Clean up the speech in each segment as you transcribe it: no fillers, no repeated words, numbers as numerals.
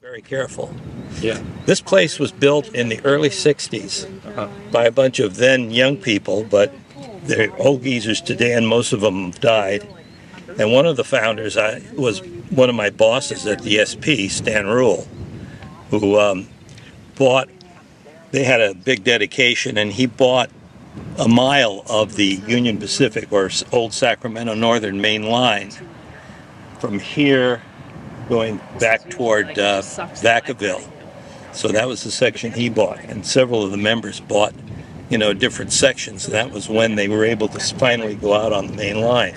Very careful. Yeah. This place was built in the early 60s by a bunch of then young people, but they're old geezers today, and most of them died. And one of the founders was one of my bosses at the SP, Stan Rule, who bought, they had a big dedication, and he bought a mile of the Union Pacific, or old Sacramento Northern Main Line, from here going back toward Vacaville. So that was the section he bought, and several of the members bought, different sections. And that was when they were able to finally go out on the main line.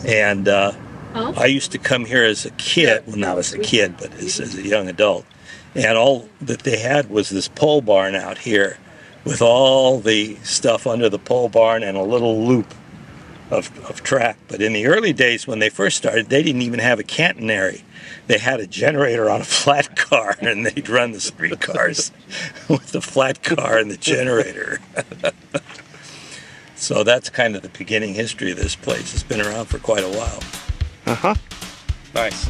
And I used to come here as a kid, well, not as a kid, but as a young adult. And all that they had was this pole barn out here with all the stuff under the pole barn and a little loop of track. But in the early days when they first started, they didn't even have a catenary. They had a generator on a flat car, and they'd run the streetcars with the flat car and the generator. So that's kind of the beginning history of this place. It's been around for quite a while. Uh-huh. Nice.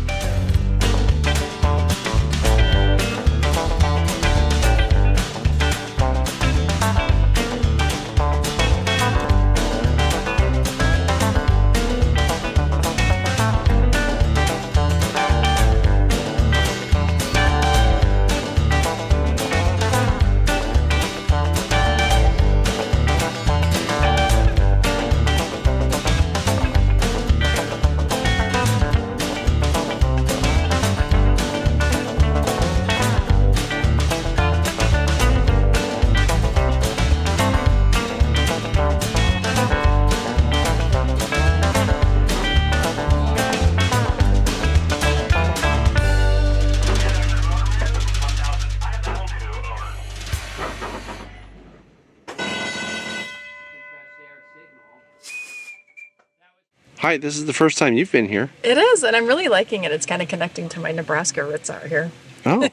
Hi, this is the first time you've been here. It is, and I'm really liking it. It's kind of connecting to my Nebraska roots out here. Oh.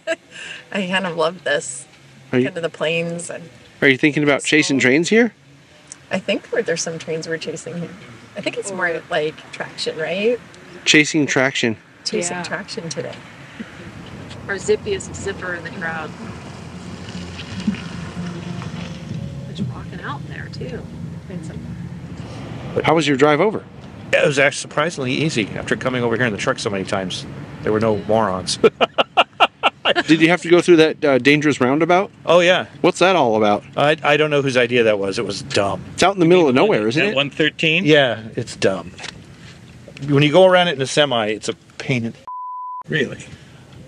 I kind of love this. Kind of the plains. And are you thinking about chasing trains here? I think there's some trains we're chasing here. I think it's more like traction, right? Chasing traction. Chasing traction today. Our zippiest zipper in the crowd. There's rocking out there too. How was your drive over? It was actually surprisingly easy after coming over here in the truck so many times. There were no morons. Did you have to go through that dangerous roundabout? Oh, yeah. What's that all about? I don't know whose idea that was. It was dumb. It's out in the middle of nowhere, isn't it? 113? Yeah, it's dumb. When you go around it in a semi, it's a pain in the... Really?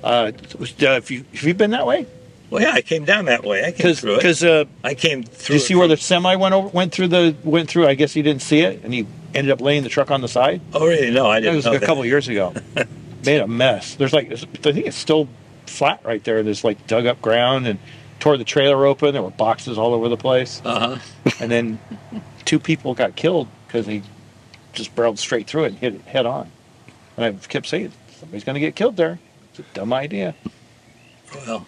Have you been that way? Well, yeah, I came down that way. I came through it. Because I came through. Did you see where the semi went through? I guess he didn't see it, and he ended up laying the truck on the side. Oh, really? No, I didn't. That was know a couple of years ago. Made a mess. There's I think it's still flat right there. There's like dug up ground and tore the trailer open. There were boxes all over the place. And then 2 people got killed because they just barreled straight through it and hit it head on. And I kept saying, somebody's going to get killed there. It's a dumb idea. Well,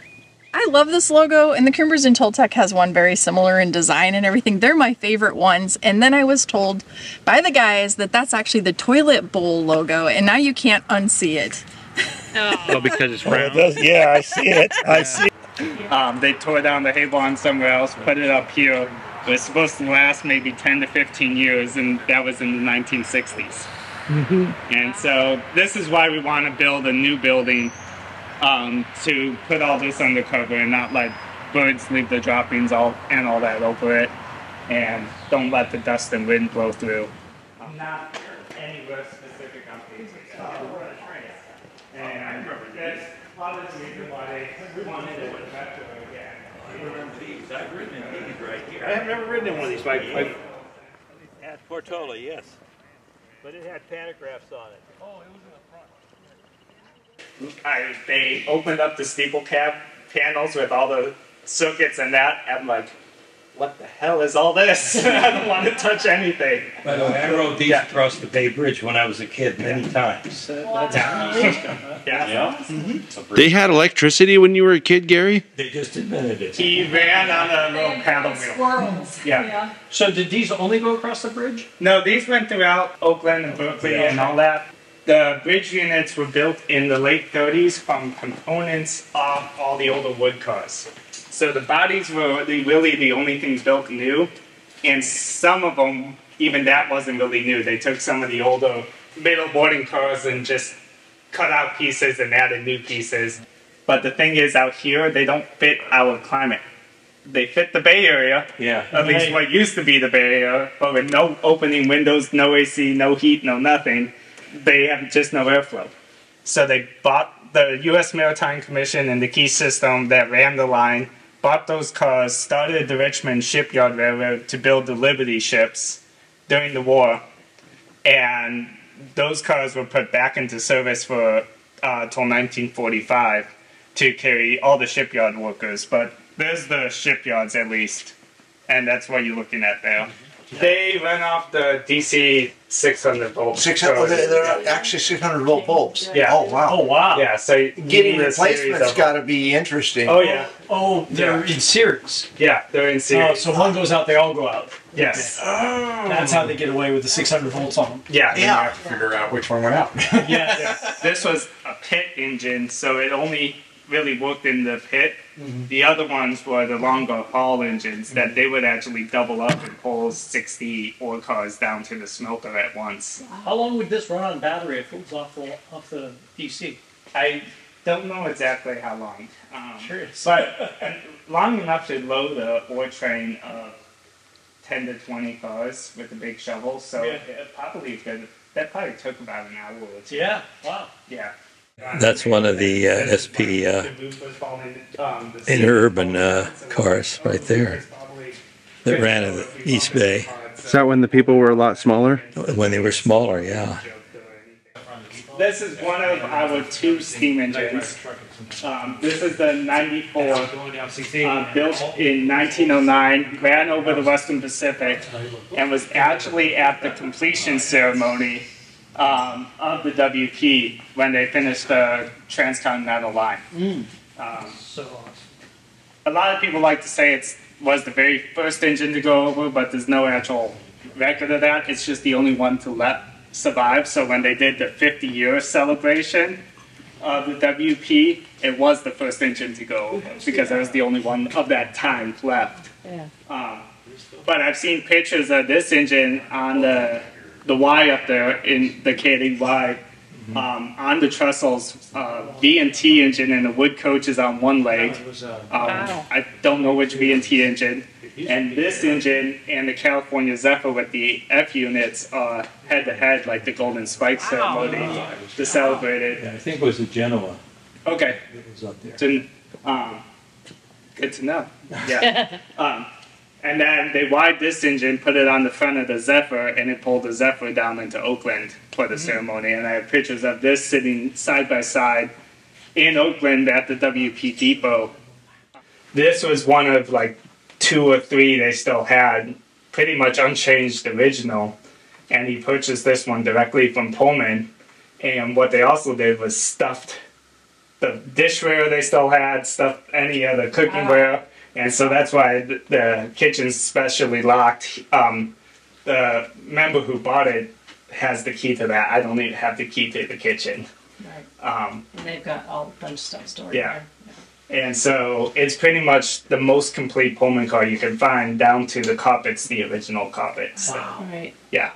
I love this logo, and the Coomber's in Toltec has one very similar in design and everything. They're my favorite ones, and then I was told by the guys that that's actually the toilet bowl logo, and now you can't unsee it. Oh, because it's round? Yeah, I see it. I see it. They tore down the hay barn somewhere else, put it up here. It was supposed to last maybe 10 to 15 years, and that was in the 1960s. And so this is why we want to build a new building to put all this under cover and not let birds leave the droppings and all that over it, and don't let the dust and wind blow through. Not anywhere specific on these. And that's part of the reason why we wanted to put that to it again. I remember these. I've ridden in these right here. I have never ridden in one of these. At Portola, yes. But it had pantographs on it. Oh, it was in the front. They opened up the steeple cab panels with all the circuits and that. I'm like, what the hell is all this? I don't want to touch anything. By the way, I rode these across the Bay Bridge when I was a kid many times. They had electricity when you were a kid, Gary? They just invented it. He ran on a little paddle wheel. Squirrels. Yeah. So did these only go across the bridge? No, these went throughout Oakland and Berkeley and all that. The bridge units were built in the late 30s from components of all the older wood cars. So the bodies were really the only things built new, and some of them, even that wasn't really new. They took some of the older middle boarding cars and just cut out pieces and added new pieces. But the thing is, out here, they don't fit our climate. They fit the Bay Area, at least what used to be the Bay Area, but with no opening windows, no AC, no heat, no nothing. They have just no airflow. So they bought the U.S. Maritime Commission and the Key System that ran the line, bought those cars, started the Richmond Shipyard Railroad to build the Liberty ships during the war, and those cars were put back into service for till 1945 to carry all the shipyard workers. But there's the shipyards at least, and that's what you're looking at there. They run off the DC 600 volt. 600. They're actually 600 volt bulbs. Yeah. Oh wow. Oh wow. Yeah. So Getting replacement's got to be interesting. Oh yeah. Oh, they're in series. Yeah, they're in Oh, series. so one goes out, they all go out. Yes. That's how they get away with the 600 volts on them. Yeah. Yeah. Figure out which one went out. Yes. This was a pit engine, so it only really worked in the pit. The other ones were the longer haul engines that they would actually double up and pull 60 ore cars down to the smelter at once. How long would this run on battery if it was off the DC? I don't know exactly how long, Curious. but long enough to load a ore train of 10 to 20 cars with a big shovel. So Yeah. it probably could. That probably took about an hour or two. Yeah. Wow. Yeah. That's one of the SP interurban cars right there that ran in the East Bay Is that when the people were a lot smaller? when they were smaller, yeah. This is one of our two steam engines. This is the 94, built in 1909, ran over the Western Pacific, and was actually at the completion ceremony of the WP when they finished the transcontinental line. So awesome. A lot of people like to say it was the very first engine to go over, but there's no actual record of that. It's just the only one to survive. So when they did the 50-year celebration of the WP, it was the first engine to go over because that was the only one of that time left. Yeah. But I've seen pictures of this engine on the Y up there in the KDY, on the trestles, V&T engine and the wood coach is on one leg. Wow. I don't know which V&T engine. And this engine and the California Zephyr with the F units are head to head like the Golden Spike ceremony to celebrate it. I think it was a Genoa Okay. that was up there. Good to know. Yeah. And then they wired this engine, put it on the front of the Zephyr, and it pulled the Zephyr down into Oakland for the ceremony. And I have pictures of this sitting side by side in Oakland at the WP Depot. This was one of like 2 or 3 they still had, pretty much unchanged original. And he purchased this one directly from Pullman. And what they also did was stuffed the dishware they still had, stuffed any other cookingware. And so that's why the kitchen's specially locked. The member who bought it has the key to that. I don't even have the key to the kitchen. Right. And they've got all a bunch of stuff stored Yeah. there. And so it's pretty much the most complete Pullman car you can find, down to the carpets, the original carpets. So, All right. yeah.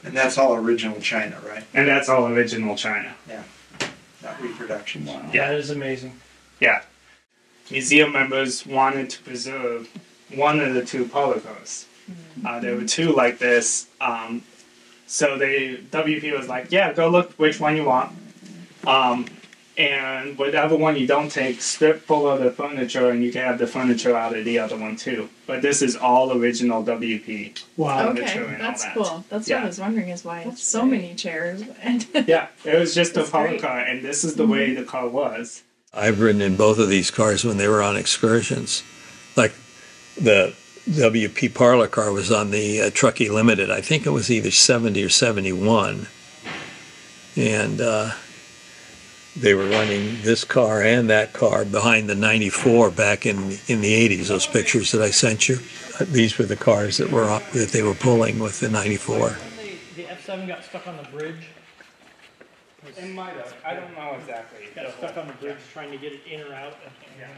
And that's all original China, right? And that's all original China. Not reproduction. Yeah. That is amazing. Yeah. Museum members wanted to preserve one of the 2 polo cars. There were 2 like this. So WP was like, yeah, go look which one you want. And whatever one you don't take, strip full of the furniture, and you can have the furniture out of the other one too. But this is all original WP. Wow. furniture Okay, and all that's that. cool. That's what I was wondering is why it's so many chairs. And Yeah, it was just a That's polo great. car, and this is the way the car was. I've ridden in both of these cars when they were on excursions. Like the WP parlor car was on the Truckee Limited. I think it was either 70 or 71. And they were running this car and that car behind the 94 back in the 80s, those pictures that I sent you. These were the cars that were up, that they were pulling with the 94. The F7 got stuck on the bridge. It might have. I don't know exactly. Got stuck on the bridge trying to get it in or out. Yeah.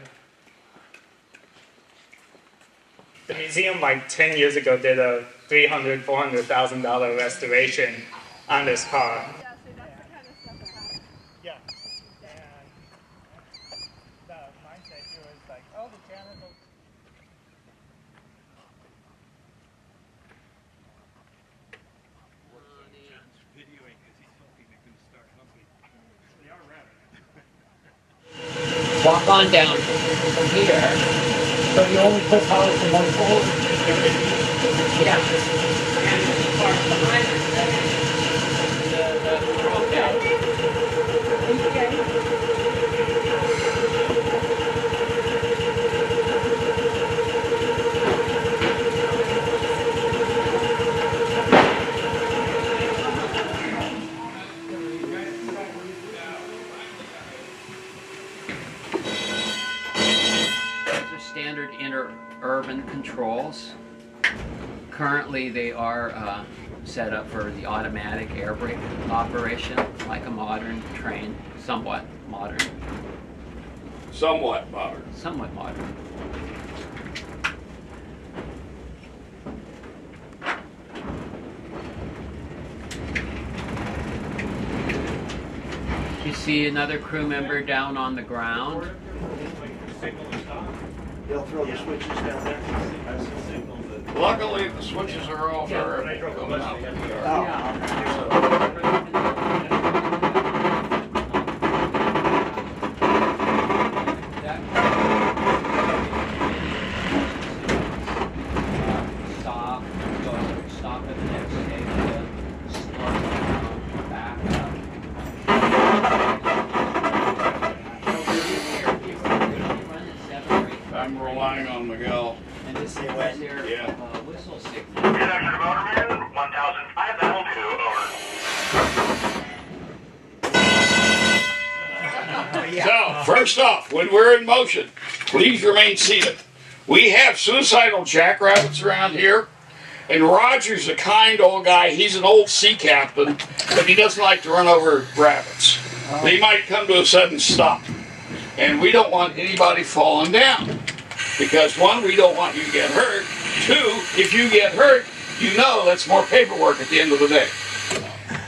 The museum, like 10 years ago, did a $300,000, $400,000 restoration on this car. Yeah, so that's the kind of stuff that happens. Yeah. And the mindset here was like, oh, the janitor. Walk on down from here. So you only put power from one pole? Yeah. And the part behind it, the control tower. Standard interurban controls. Currently they are set up for the automatic air brake operation, like a modern train, somewhat modern. Somewhat modern. Somewhat modern. You see another crew member down on the ground. They'll throw the switches down there. Luckily, the switches are off there. Coming out. Stop at the next station, slow down, back up. I'm relying on Miguel. And this is their whistle signal. Conductor Motorman, 1005, that'll do, over. So, first off, when we're in motion, please remain seated. We have suicidal jackrabbits around here, and Roger's a kind old guy. He's an old sea captain, but he doesn't like to run over rabbits. They might come to a sudden stop, and we don't want anybody falling down. Because one, we don't want you to get hurt. Two, if you get hurt, you know that's more paperwork at the end of the day.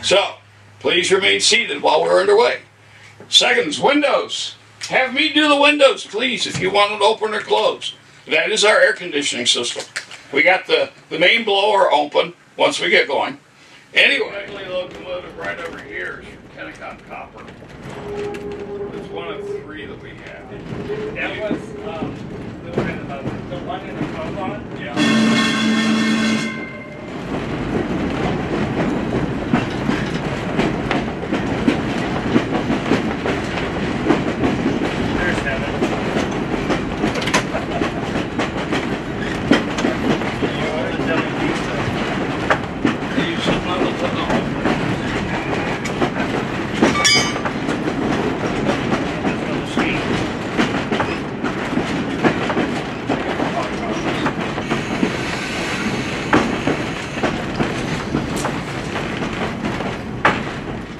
So, please remain seated while we're underway. Second is windows. Have me do the windows, please, if you want it open or closed. That is our air conditioning system. We got the main blower open once we get going. Anyway, locomotive right over here is from Kennecott Copper. It's one of three that we have. That was the one in the Coban? Yeah. There's heaven.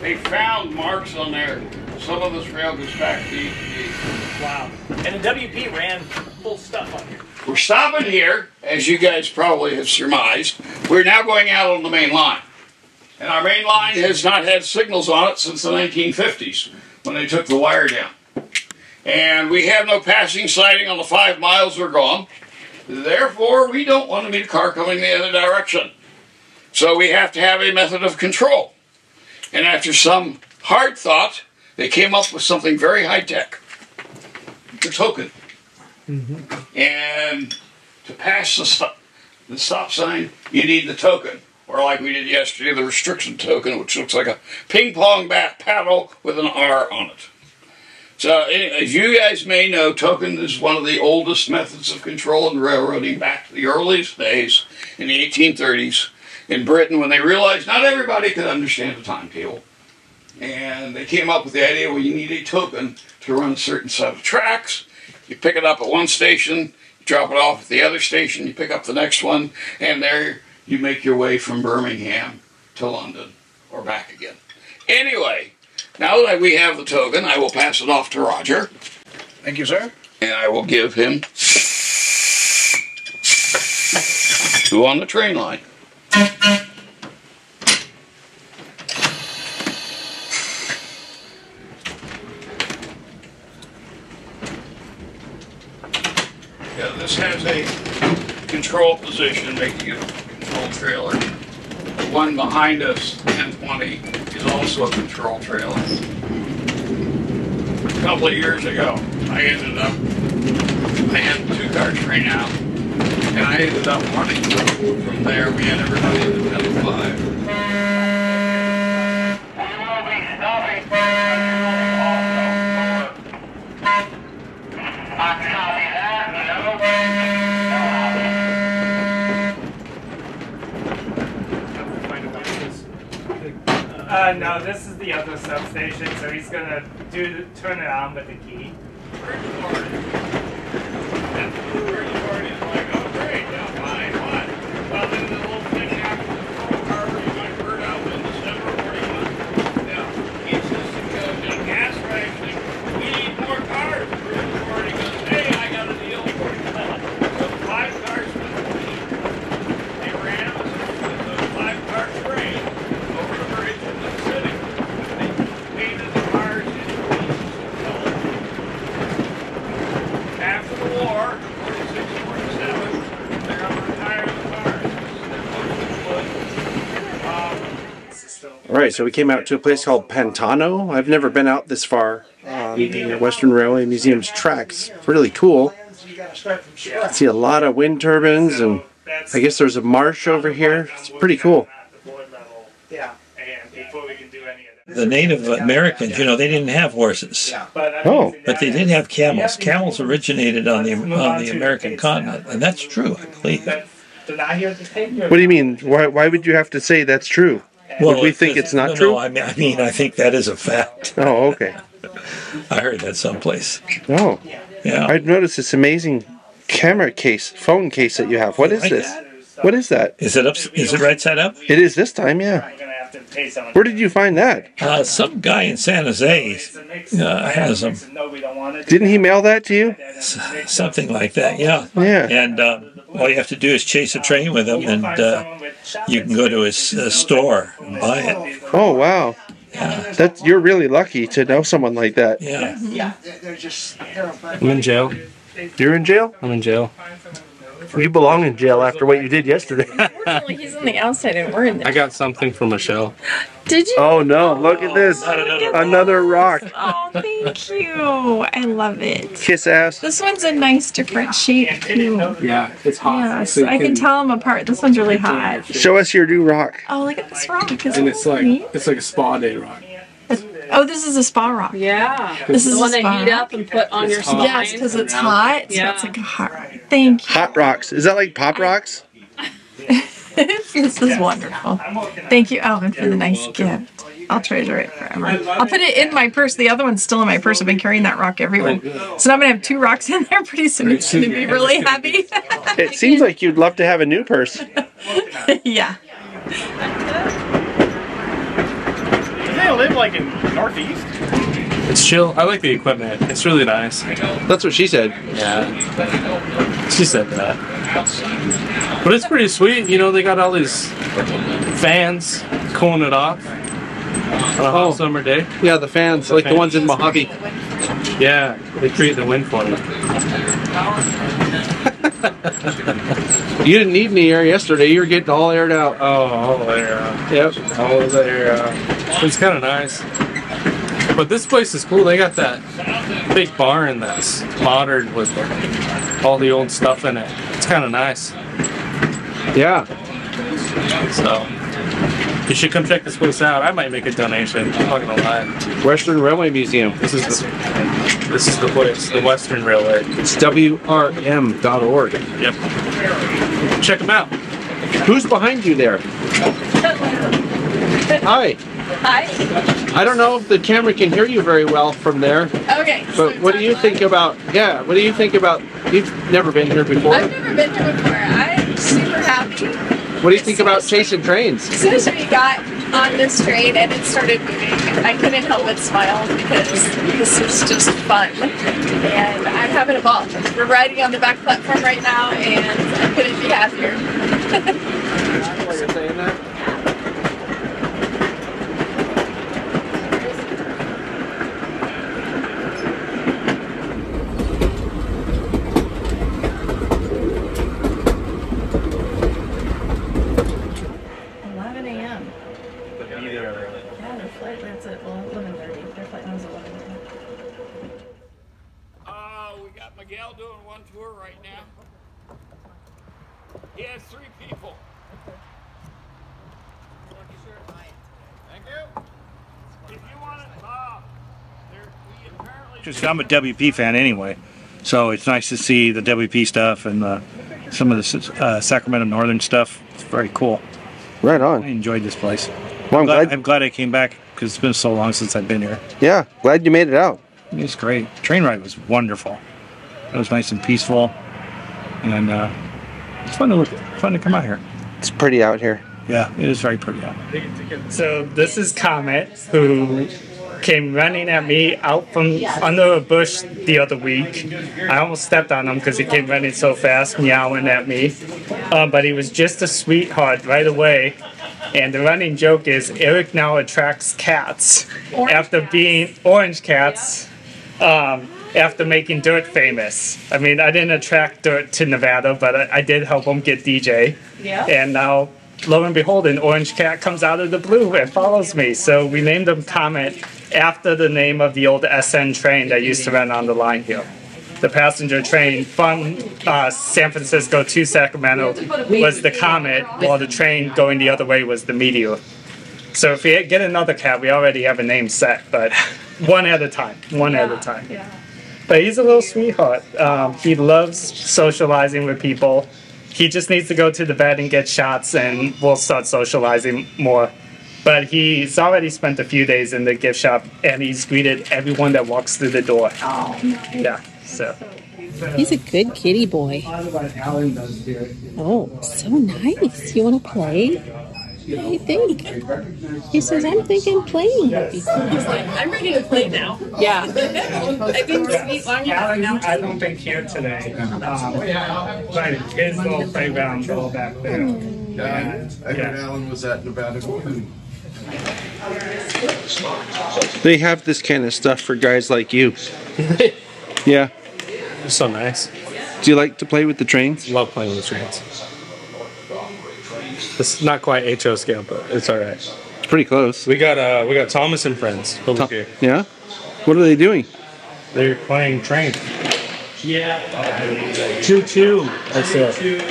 They found marks on there. Some of this rail goes back to EPD. Wow. And the WP ran full stuff on here. We're stopping here, as you guys probably have surmised. We're now going out on the main line. And our main line has not had signals on it since the 1950s, when they took the wire down. And we have no passing sighting on the 5 miles we're gone. Therefore, we don't want to meet a car coming the other direction. So we have to have a method of control. And after some hard thought, they came up with something very high-tech. The token. And to pass the stop sign, you need the token. Or like we did yesterday, the restriction token, which looks like a ping-pong bat paddle with an R on it. So, as you guys may know, token is one of the oldest methods of control in railroading back to the earliest days in the 1830s in Britain, when they realized not everybody could understand the timetable. And they came up with the idea, well, you need a token to run a certain set of tracks. You pick it up at one station, you drop it off at the other station, you pick up the next one, and there you make your way from Birmingham to London, or back again. Anyway, Now that we have the token, I will pass it off to Roger. Thank you, sir. And I will give him two on the train line. Yeah, this has a control position, making it a control trailer. The one behind us, 1020, is also a control trailer. A couple of years ago, I had a two-car train out, and I ended up running from there. We had everybody in the 10-5. No, this is the other substation, so he's gonna turn it on with the key. Well, then the little thing happened to the control car where you might burn out in December 41. Yeah, he says because the gas rationing, we need more cars. He goes, hey, I got a deal for you. So 5 cars went free. They ran us with a 5-car train over the bridge in the city. They painted the cars in pieces of color. After the war, 46, 47, they're going to retire the cars. All right, so we came out to a place called Pantano. I've never been out this far on the Western Railway Museum's tracks. Really cool. See a lot of wind turbines, and I guess there's a marsh over here. It's pretty cool. The Native Americans, you know, they didn't have horses. Oh. But they did have camels. Camels originated on the American continent, and that's true, I believe. What do you mean? Why would you have to say that's true? Well, would we think it's not true? No, I mean, I think that is a fact. Oh, okay. I heard that someplace. Oh. Yeah. I've noticed this amazing phone case that you have. What is this? What is that? Is it up? Is it right side up? It is this time, yeah. Where did you find that? Some guy in San Jose has them. Didn't he mail that to you? Something like that, yeah. Yeah. And all you have to do is chase a train with him, and you can go to his store and buy it. Oh, wow. Yeah. You're really lucky to know someone like that. Yeah. I'm in jail. You're in jail? I'm in jail. You belong in jail after what you did yesterday. Unfortunately, he's on the outside and we're in there. I got something from Michelle. Did you? Oh no, look at this. Another rock. Oh, thank you. I love it. Kiss ass. This one's a nice different shape too. Yeah, it's hot. Yes, I can tell them apart. This one's really hot. Show us your new rock. Oh, look at this rock. And it's like a spa day rock. Oh, this is a spa rock. Yeah. This is the one a spa that heat rock. up and put on your spine. Yes, because it's hot. So Yeah. it's like a hot rock. Thank you. Hot rocks. Is that like pop rocks? This is wonderful. Thank you, Alvin, for the nice gift. I'll treasure it forever. I'll put it in my purse. The other one's still in my purse. I've been carrying that rock everywhere. So now I'm going to have 2 rocks in there pretty soon. It's going to be really heavy. It seems like you'd love to have a new purse. Yeah. Do they live like in Northeast? It's chill. I like the equipment. It's really nice. That's what she said. Yeah. She said that. But it's pretty sweet. You know, they got all these fans cooling it off on a hot summer day. Yeah, the fans, the ones in Mojave. Yeah, they create the wind for you. You didn't need any air yesterday. You were getting all aired out. Oh, all the air out. Yep. All the air out. It's kind of nice. But this place is cool. They got that big barn that's modern with all the old stuff in it. It's kind of nice. Yeah. So you should come check this place out. I might make a donation. I'm not gonna lie. Western Railway Museum. This is the place, the Western Railway. It's WRM.org. Yep. Check them out. Who's behind you there? Hi. Hi. I don't know if the camera can hear you very well from there. Okay. But what do you think about, what do you think about, you've never been here before? I've never been here before. I'm super happy. What do you think about chasing trains? As soon as we got on this train and it started moving, I couldn't help but smile because this was just fun. And I'm having a ball. We're riding on the back platform right now and I couldn't be happier. Miguel doing one tour right now. He has 3 people. Thank you. If you want it, Just I'm a WP fan anyway, so it's nice to see the WP stuff and some of the Sacramento Northern stuff. It's very cool. Right on. I enjoyed this place. Well, I'm glad I came back because it's been so long since I've been here. Yeah, glad you made it out. It's great. Train ride was wonderful. It was nice and peaceful, and it's fun to come out here. It's pretty out here. Yeah, it is very pretty out. So this is Comet, who came running at me out from under a bush the other week. I almost stepped on him because he came running so fast, meowing at me. But he was just a sweetheart right away. And the running joke is Eric now attracts cats after being orange cats. After making dirt famous. I mean, I didn't attract dirt to Nevada, but I did help him get DJ. Yeah. And now, lo and behold, an orange cat comes out of the blue and follows me. So we named him Comet after the name of the old SN train that used to run on the line here. The passenger train from San Francisco to Sacramento was the Comet, while the train going the other way was the Meteor. So if we get another cat, we already have a name set, but one at a time. Yeah. But he's a little sweetheart. He loves socializing with people. He just needs to go to the vet and get shots, and we'll start socializing more. But he's already spent a few days in the gift shop, and he's greeted everyone that walks through the door. Oh, nice. Yeah, so. He's a good kitty boy. Oh, so nice. You want to play? What do you think? He says, I'm thinking playing. He's like, I'm ready to play now. Yeah. I've been sweet long enough now. I don't think here today. But his little playground's all back there. I heard Alan was at Nevada. They have this kind of stuff for guys like you. Yeah. It's so nice. Do you like to play with the trains? Love playing with the trains. It's not quite HO scale, but it's all right. It's pretty close. We got Thomas and friends over here. Yeah? What are they doing? They're playing train. Yeah. Choo choo. That's it.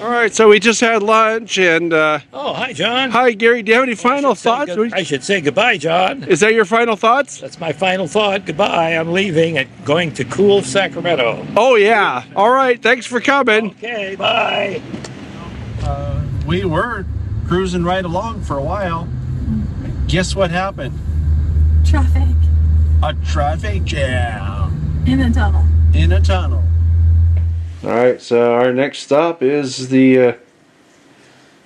All right, so we just had lunch and... Oh, hi, John. Hi, Gary. Do you have any final thoughts? I should say goodbye, John. Is that your final thoughts? That's my final thought. Goodbye. I'm leaving and going to cool Sacramento. Oh, yeah. All right. Thanks for coming. Okay, bye. We were cruising right along for a while. Guess what happened? Traffic. A traffic jam. In a tunnel. In a tunnel. All right, so our next stop is the,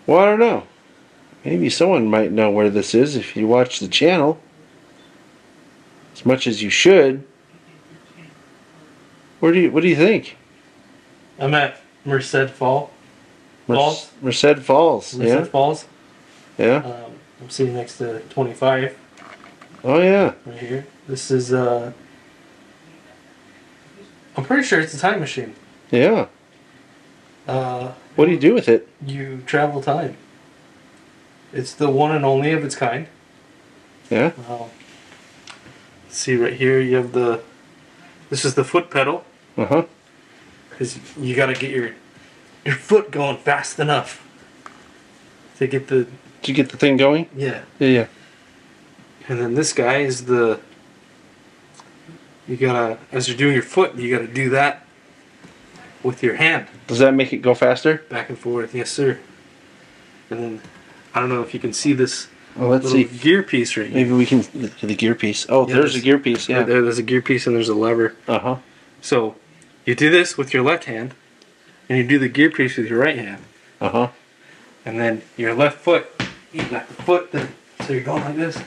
well, I don't know. Maybe someone might know where this is if you watch the channel. As much as you should. What do you think? I'm at Merced Falls. Merced Falls. Merced Falls. Yeah. I'm sitting next to 25. Oh yeah. Right here. This is I'm pretty sure it's a time machine. Yeah. What do you do with it? You travel time. It's the one and only of its kind. Yeah. See right here, you have this is the foot pedal. Uh-huh. Because you got to get your foot going fast enough to get the... Did you get the thing going? Yeah. Yeah. And then this guy is you gotta, as you're doing your foot, you gotta do that with your hand. Does that make it go faster? Back and forth, yes sir. And then, I don't know if you can see this let's little see. gear piece right here. Maybe we can, the gear piece. Oh, Yeah, there's a gear piece, yeah. Right there's a gear piece and there's a lever. Uh-huh. So, you do this with your left hand, and you do the gear piece with your right hand. Uh-huh. And then your left foot You got the foot, so you're going like this.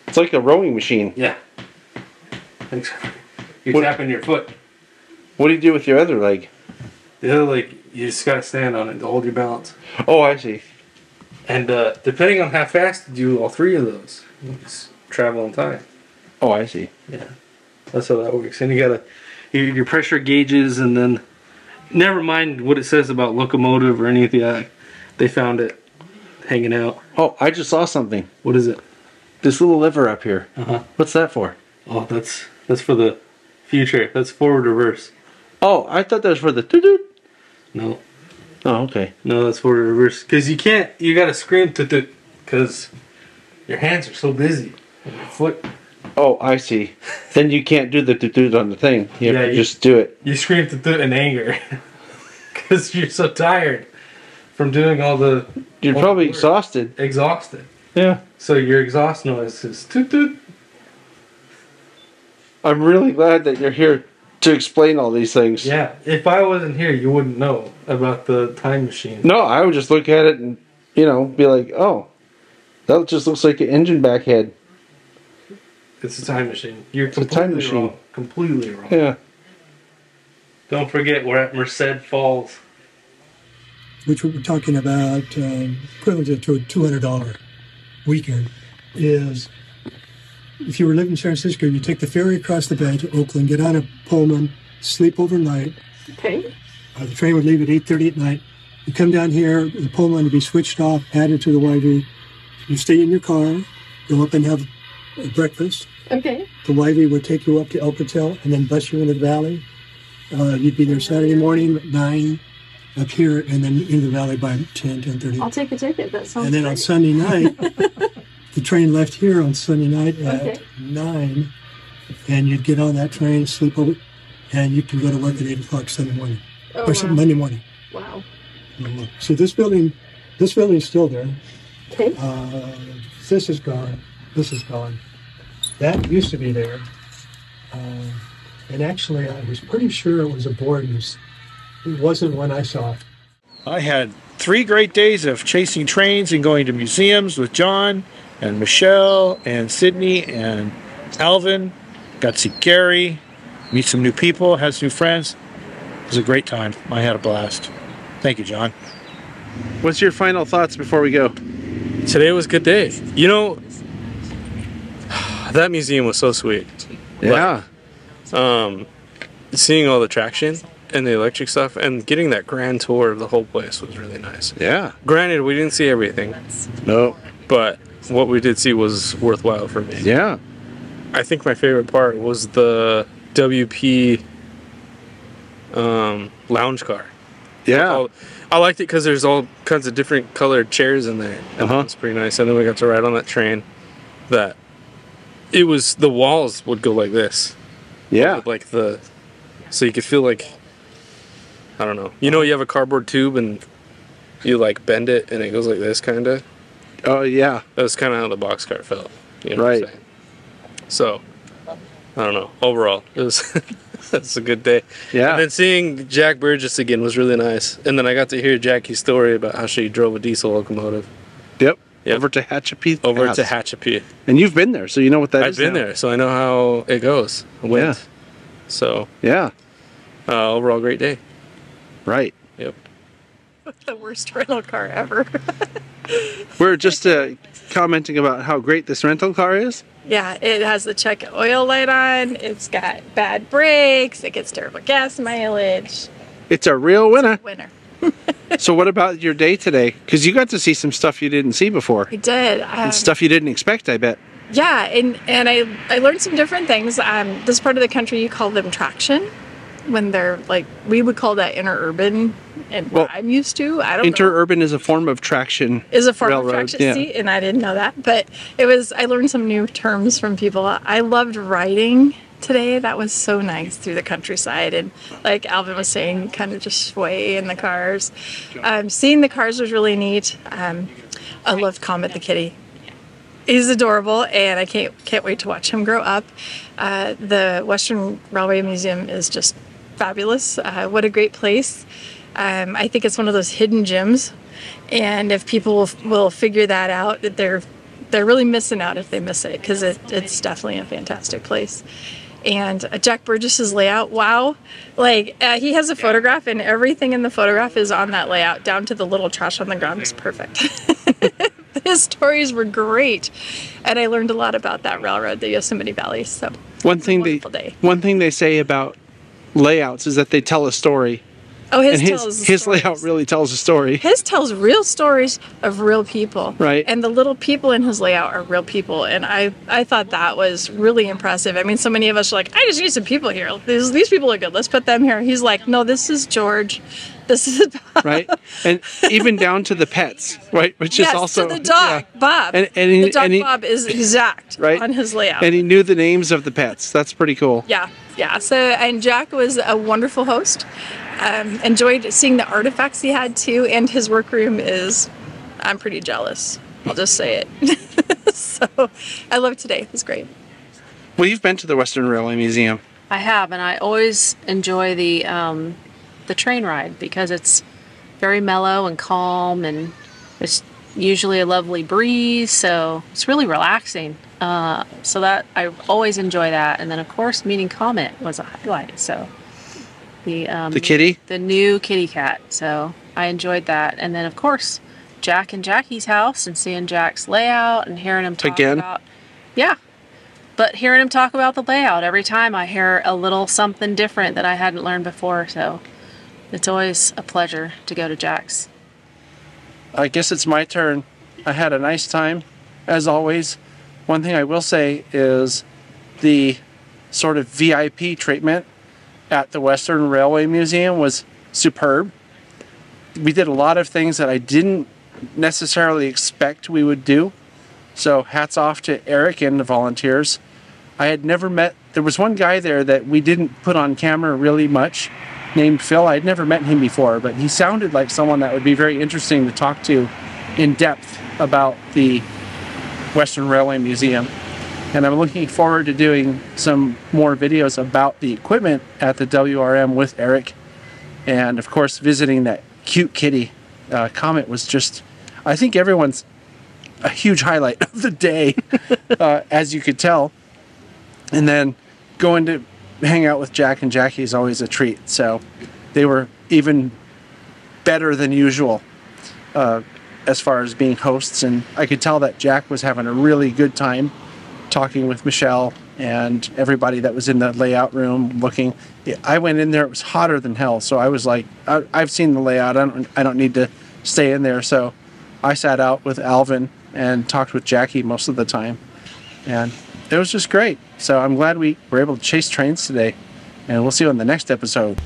It's like a rowing machine. Yeah. You're tapping your foot. What do you do with your other leg? The other leg, you just gotta stand on it to hold your balance. Oh, I see. And depending on how fast you do all three of those, you just travel in time. Oh, I see. Yeah. That's how that works. And you gotta, your pressure gauges, and then, never mind what it says about locomotive or anything like that. They found it hanging out. Oh, I just saw something. What is it? This little lever up here. Uh-huh. What's that for? Oh, that's for the future. That's forward reverse. Oh, I thought that was for the toot-toot. No. Oh, okay. No, that's forward reverse. Because you can't, you gotta scream toot-toot, because your hands are so busy. And your foot. Oh, I see. Then you can't do the toot-toot on the thing. You have to just do it. You scream toot-toot in anger. Because you're so tired from doing all the... You're probably exhausted. Exhausted. Yeah. So your exhaust noise is toot-toot. I'm really glad that you're here to explain all these things. Yeah, if I wasn't here, you wouldn't know about the time machine. No, I would just look at it and, you know, be like, oh, that just looks like an engine back head. It's a time machine. You're it's a time machine. Wrong. Completely wrong. Yeah. Don't forget, we're at Merced Falls. Which we're talking about, equivalent to a $200 weekend, is if you were living in San Francisco, you take the ferry across the bay to Oakland, get on a Pullman, sleep overnight. Okay. The train would leave at 8:30 at night. You come down here, the Pullman would be switched off, added to the YV. You stay in your car, go up and have breakfast. Okay. The YV would take you up to El Patel and then bus you into the valley. You'd be there Saturday morning at 9 up here, and then into the valley by 10:30. I'll take a ticket. That sounds And then great. on Sunday night, the train left here on Sunday night at 9, and you'd get on that train, sleep over, and you can go to work at 8 o'clock Sunday morning, Monday morning. Wow. So this building's still there. Okay. This is gone. This is gone. That used to be there. And actually, I was pretty sure it was a board use. It wasn't when I saw it. I had 3 great days of chasing trains and going to museums with John and Michelle and Sydney and Alvin. Got to see Gary, meet some new people, had some new friends. It was a great time. I had a blast. Thank you, John. What's your final thoughts before we go? Today was a good day. You know, that museum was so sweet. Yeah. Seeing all the traction and the electric stuff and getting that grand tour of the whole place was really nice. Yeah. Granted, we didn't see everything. No. But what we did see was worthwhile for me. Yeah. I think my favorite part was the WP lounge car. Yeah. I liked it because there's all kinds of different colored chairs in there. It's pretty nice. And then we got to ride on that train that it was, the walls would go like this. Yeah. Like so you could feel like, I don't know. You know, you have a cardboard tube and you like bend it and it goes like this kind of. Oh, yeah. That's kind of how the boxcar felt. You know right. what I'm saying? So, I don't know. Overall, it was that's a good day. Yeah. And then seeing Jack Burgess again was really nice. And then I got to hear Jackie's story about how she drove a diesel locomotive. Yep. Over to Hatchapee. Over to Hatchapee. And you've been there, so you know what that is. I've been there, so I know how it goes. Yeah. So. Yeah. Overall, great day. Right. Yep. The worst rental car ever. We're just commenting about how great this rental car is. Yeah, it has the check oil light on. It's got bad brakes. It gets terrible gas mileage. It's a real winner. Winner. So what about your day today? Because you got to see some stuff you didn't see before. I did. And stuff you didn't expect, I bet. Yeah, and I learned some different things. This part of the country, you call them traction. When they're like, we would call that interurban, and what I'm used to, I don't know. Interurban is a form of traction. Is a form railroad. of traction, yeah. see, and I didn't know that. But I learned some new terms from people. I loved riding today. That was so nice through the countryside, and like Alvin was saying, kind of just sway in the cars. Seeing the cars was really neat. I loved Comet the kitty. He's adorable, and I can't wait to watch him grow up. The Western Railway Museum is just fabulous. What a great place. I think it's one of those hidden gems, and if people will figure that out, that they're really missing out if they miss it, because it's definitely a fantastic place. And Jack Burgess's layout, wow. Like, he has a photograph, and everything in the photograph is on that layout, down to the little trash on the ground. It's perfect. His stories were great, and I learned a lot about that railroad, the Yosemite Valley. So one thing they say about layouts is that they tell a story. Oh, his layout really tells a story. His tells real stories of real people. Right. And the little people in his layout are real people. And I thought that was really impressive. I mean, so many of us are like, I just need some people here. These people are good. Let's put them here. He's like, no, this is George. This is Bob. Right. And even down to the pets, right? Which yes, is also to the dog, yeah. Bob. The dog Bob is exact right? on his layout. And he knew the names of the pets. That's pretty cool. Yeah. Yeah. So, and Jack was a wonderful host. Enjoyed seeing the artifacts he had too, and his workroom is, I'm pretty jealous. I'll just say it. So I loved today. It was great. Well, you've been to the Western Railway Museum. I have, and I always enjoy the train ride because it's very mellow and calm, and it's usually a lovely breeze, so it's really relaxing. So that I always enjoy that, and then of course meeting Comet was a highlight. So the kitty, the new kitty cat. So I enjoyed that, and then of course Jack and Jackie's house, and seeing Jack's layout and hearing him talk about but hearing him talk about the layout every time, I hear a little something different that I hadn't learned before. So it's always a pleasure to go to Jack's. I guess it's my turn. I had a nice time, as always. One thing I will say is the sort of VIP treatment at the Western Railway Museum was superb. We did a lot of things that I didn't necessarily expect we would do. So hats off to Eric and the volunteers. I had never met, there was one guy there that we didn't put on camera really much, named Phil. I'd never met him before, but he sounded like someone that would be very interesting to talk to in depth about the Western Railway Museum. And I'm looking forward to doing some more videos about the equipment at the WRM with Eric. And of course, visiting that cute kitty. Comet was just, I think everyone's a huge highlight of the day, as you could tell. And then going to hang out with Jack and Jackie is always a treat. So they were even better than usual as far as being hosts. And I could tell that Jack was having a really good time talking with Michelle and everybody that was in the layout room looking. I went in there, it was hotter than hell. So I was like, I've seen the layout. I don't need to stay in there. So I sat out with Alvin and talked with Jackie most of the time. And it was just great. So I'm glad we were able to chase trains today. And we'll see you on the next episode.